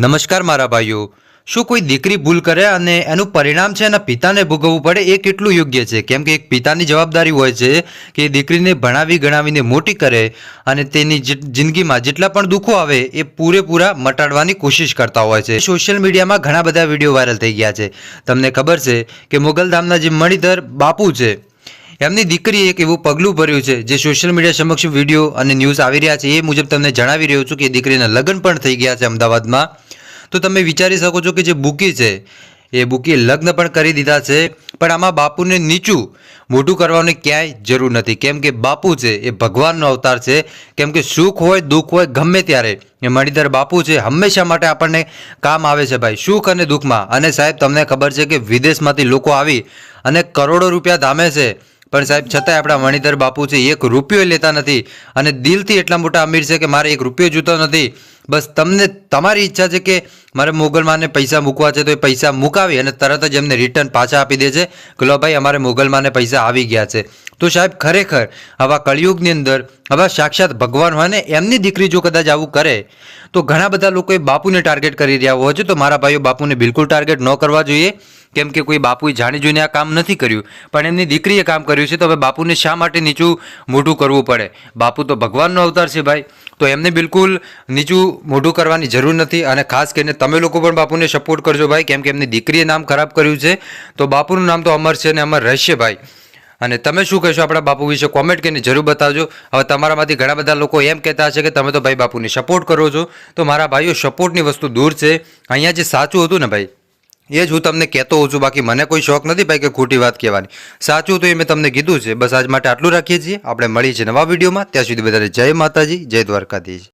નમસ્કાર મારા ભાઈઓ। શું કોઈ દીકરી ભૂલ કરે અને એનું પરિણામ છે એના પિતાને ભોગવવું પડે એ કેટલું યોગ્ય છે? કેમ કે એક પિતાની જવાબદારી હોય છે કે દીકરીને ભણાવી ગણાવીને મોટી કરે અને તેની જિંદગીમાં જેટલા પણ દુઃખો આવે એ પૂરેપૂરા મટાડવાની કોશિશ કરતા હોય છે। સોશિયલ મીડિયામાં ઘણા બધા વિડીયો વાયરલ થઈ ગયા છે। તમને ખબર છે કે મોગલધામના જે મણિધર બાપુ છે એમની દીકરીએ એક એવું પગલું ભર્યું છે જે સોશિયલ મીડિયા સમક્ષ વિડીયો અને ન્યૂઝ આવી રહ્યા છે એ મુજબ તમને જણાવી રહ્યો છું કે દીકરીના લગ્ન પણ થઈ ગયા છે અમદાવાદમાં। તો તમે વિચારી શકો છો કે જે બુકી છે એ બુકીએ લગ્ન પણ કરી દીધા છે, પણ આમાં બાપુને નીચું મોટું કરવાની ક્યાંય જરૂર નથી, કેમ કે બાપુ છે એ ભગવાનનો અવતાર છે। કેમ કે સુખ હોય દુઃખ હોય ગમે ત્યારે એ મણિધર બાપુ છે હંમેશા માટે આપણને કામ આવે છે ભાઈ, સુખ અને દુઃખમાં। અને સાહેબ તમને ખબર છે કે વિદેશમાંથી લોકો આવી અને કરોડો રૂપિયા ધામે છે, પણ સાહેબ છતાંય આપણા મણિધર બાપુ છે એક રૂપિયો લેતા નથી અને દિલથી એટલા મોટા અમીર છે કે મારે એક રૂપિયો જોતો નથી। બસ તમને તમારી ઈચ્છા છે કે મારે મોગલમાને પૈસા મૂકવા છે તો એ પૈસા મુકાવી અને તરત જ એમને રિટર્ન પાછા આપી દે છે કે લો ભાઈ અમારે મોગલમાને પૈસા આવી ગયા છે। તો સાહેબ ખરેખર આવા કળિયુગની અંદર આવા સાક્ષાત ભગવાન હોય ને એમની દીકરી જો કદાચ આવું કરે તો ઘણા બધા લોકો એ બાપુને ટાર્ગેટ કરી રહ્યા હોય છે। તો મારા ભાઈઓ બાપુને બિલકુલ ટાર્ગેટ ન કરવા જોઈએ, કેમ કે કોઈ બાપુએ જાણી જોઈને આ કામ નથી કર્યું, પણ એમની દીકરીએ કામ કર્યું છે। તો હવે બાપુને શા માટે નીચું મોઢું કરવું પડે? બાપુ તો ભગવાનનો અવતાર છે ભાઈ, તો એમને બિલકુલ નીચું મોઢું કરવાની જરૂર નથી। અને ખાસ કરીને તમે લોકો પણ બાપુને સપોર્ટ કરજો ભાઈ, કેમ કે એમની દીકરીએ નામ ખરાબ કર્યું છે, તો બાપુનું નામ તો અમર છે અને અમર રહેશે ભાઈ। અને તમે શું કહેશો આપણા બાપુ વિશે કોમેન્ટ કરીને જરૂર બતાવજો। હવે તમારામાંથી ઘણા બધા લોકો એમ કહેતા હશે કે તમે તો ભાઈ બાપુને સપોર્ટ કરો છો, તો મારા ભાઈઓ સપોર્ટની વસ્તુ દૂર છે। અહીંયા જે સાચું હતું ને ભાઈ એ જ હું તમને કહેતો હોઉં છું, બાકી મને કોઈ શોખ નથી ભાઈ કે ખોટી વાત કહેવાની। સાચું તો એ મેં તમને કીધું છે। બસ આજ માટે આટલું રાખીએ છીએ, આપણે મળીએ છીએ નવા વિડીયોમાં। ત્યાં સુધી બધાને જય માતાજી, જય દ્વારકાધીશ।